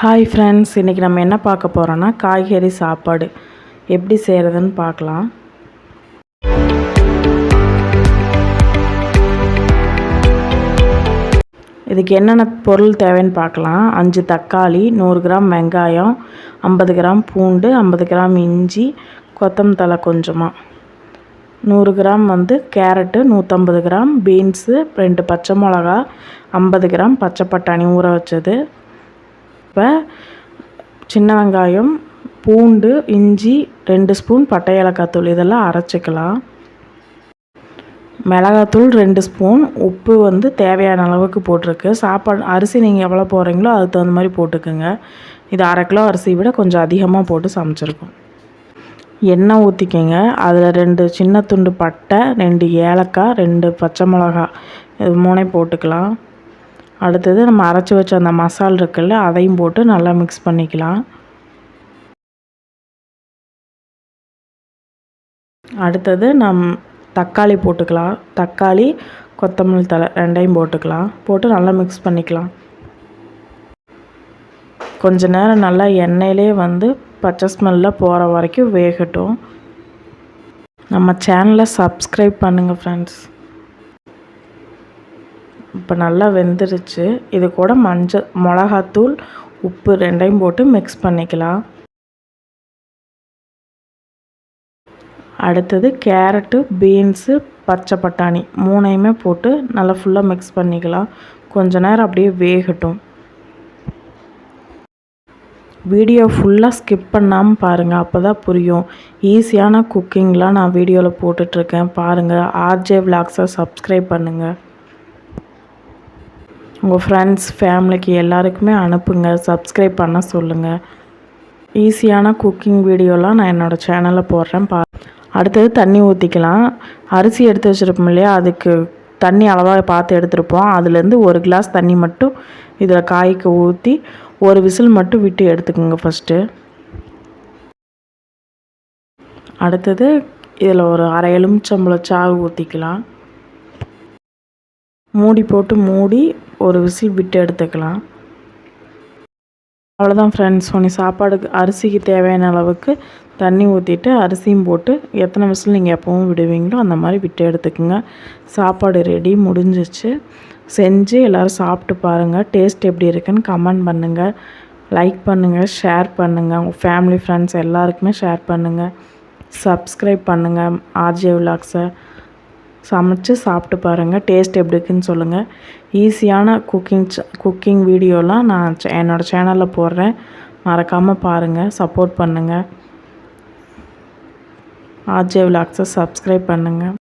Hi friends, இன்றைக்கி நம்ம என்ன பார்க்க போகிறோன்னா காய்கறி சாப்பாடு எப்படி செய்கிறதுன்னு பார்க்கலாம். இதுக்கு என்னென்ன பொருள் தேவைன்னு பார்க்கலாம். 5 தக்காளி, 100 கிராம் வெங்காயம், 50 கிராம் பூண்டு, 50 கிராம் இஞ்சி, கொத்தமல்லி தழை கொஞ்சமாக, 100 கிராம் கேரட்டு, 150 கிராம் பீன்ஸு, 2 பச்சை மிளகா, 50 கிராம் பச்சை பட்டாணி ஊற வச்சது. இப்போ சின்ன வெங்காயம், பூண்டு, இஞ்சி, 2 ஸ்பூன் பட்டை ஏலக்காய் தூள் இதெல்லாம் அரைச்சிக்கலாம். மிளகாத்தூள் 2 ஸ்பூன், உப்பு தேவையான அளவுக்கு போட்டிருக்கு. சாப்பாடு அரிசி நீங்கள் எவ்வளோ போடுறீங்களோ அதுக்கு தகுந்த மாதிரி போட்டுக்கோங்க. இது 1/2 கிலோ அரிசி விட கொஞ்சம் அதிகமாக போட்டு சமைச்சிருக்கோம். எண்ணெய் ஊற்றிக்கங்க. அதில் 2 சின்ன துண்டு பட்டை, 2 ஏலக்காய், 2 பச்சை மிளகா இது 3 போட்டுக்கலாம். அடுத்தது நம்ம அரைச்சி வச்ச அந்த மசால் இருக்குல்ல, அதையும் போட்டு நல்லா மிக்ஸ் பண்ணிக்கலாம். அடுத்தது தக்காளி போட்டுக்கலாம். தக்காளி, கொத்தமல்லி தழை 2 போட்டுக்கலாம். போட்டு நல்லா மிக்ஸ் பண்ணிக்கலாம். கொஞ்ச நேரம் நல்லா எண்ணெயிலே பச்சை ஸ்மெல்லாம் போகிற வரைக்கும் வேகட்டும். நம்ம சேனலை சப்ஸ்கிரைப் பண்ணுங்கள் ஃப்ரெண்ட்ஸ். இப்போ நல்லா வெந்துருச்சு. இது கூட மிளகாத்தூள், உப்பு 2 போட்டு மிக்ஸ் பண்ணிக்கலாம். அடுத்தது கேரட்டு, பீன்ஸு, பச்சை பட்டாணி 3 போட்டு நல்லா ஃபுல்லாக மிக்ஸ் பண்ணிக்கலாம். கொஞ்ச நேரம் அப்படியே வேகட்டும். வீடியோ ஃபுல்லாக ஸ்கிப் பண்ணாமல் பாருங்கள், அப்போ தான் புரியும். ஈஸியான குக்கிங்லாம் நான் வீடியோவில் போட்டுட்ருக்கேன் பாருங்கள். ஆர்ஜே விலாக்ஸை சப்ஸ்கிரைப் பண்ணுங்கள். உங்கள் ஃப்ரெண்ட்ஸ் ஃபேமிலிக்கு எல்லாருக்குமே அனுப்புங்க. சப்ஸ்கிரைப் பண்ண சொல்லுங்கள். ஈஸியான குக்கிங் வீடியோலாம் நான் என்னோடய சேனலில் போடுறேன் அடுத்தது தண்ணி ஊற்றிக்கலாம். அரிசி எடுத்து வச்சுருப்போம் இல்லையா, அதுக்கு தண்ணி அளவாக பார்த்து எடுத்துருப்போம். அதுலேருந்து 1 கிளாஸ் தண்ணி மட்டும் இதில் காய்க்கு ஊற்றி 1 விசில் மட்டும் விட்டு எடுத்துக்கோங்க ஃபஸ்ட்டு. அடுத்தது இதில் ஒரு 1/2 எலுமிச்சம்பழம் சாறு ஊற்றிக்கலாம். மூடி போட்டு மூடி 1 விசில் விட்டு எடுத்துக்கலாம். அவ்வளோதான் ஃப்ரெண்ட்ஸ். சாப்பாடுக்கு அரிசிக்கு தேவையான அளவுக்கு தண்ணி ஊற்றிட்டு அரிசியும் போட்டு எத்தனை விசில் நீங்கள் எப்பவும் விடுவீங்களோ அந்த மாதிரி விட்டு எடுத்துக்கோங்க. சாப்பாடு ரெடி, முடிஞ்சிச்சு. செஞ்சு எல்லோரும் சாப்பிட்டு பாருங்கள். டேஸ்ட் எப்படி இருக்குன்னு கமெண்ட் பண்ணுங்கள். லைக் பண்ணுங்கள், ஷேர் பண்ணுங்கள். உங்கள் ஃபேமிலி ஃப்ரெண்ட்ஸ் எல்லாருக்குமே ஷேர் பண்ணுங்கள். சப்ஸ்கிரைப் பண்ணுங்கள் ஆர்ஜே விலாக்ஸை. சமைச்சு சாப்பிட்டு பாருங்கள். டேஸ்ட் எப்படி இருக்குன்னு சொல்லுங்கள். ஈஸியான குக்கிங் வீடியோலாம் நான் என்னோடய சேனலில் போடுறேன். மறக்காமல் பாருங்கள், சப்போர்ட் பண்ணுங்கள். ஆர்ஜே விலாக்ஸை சப்ஸ்கிரைப் பண்ணுங்கள்.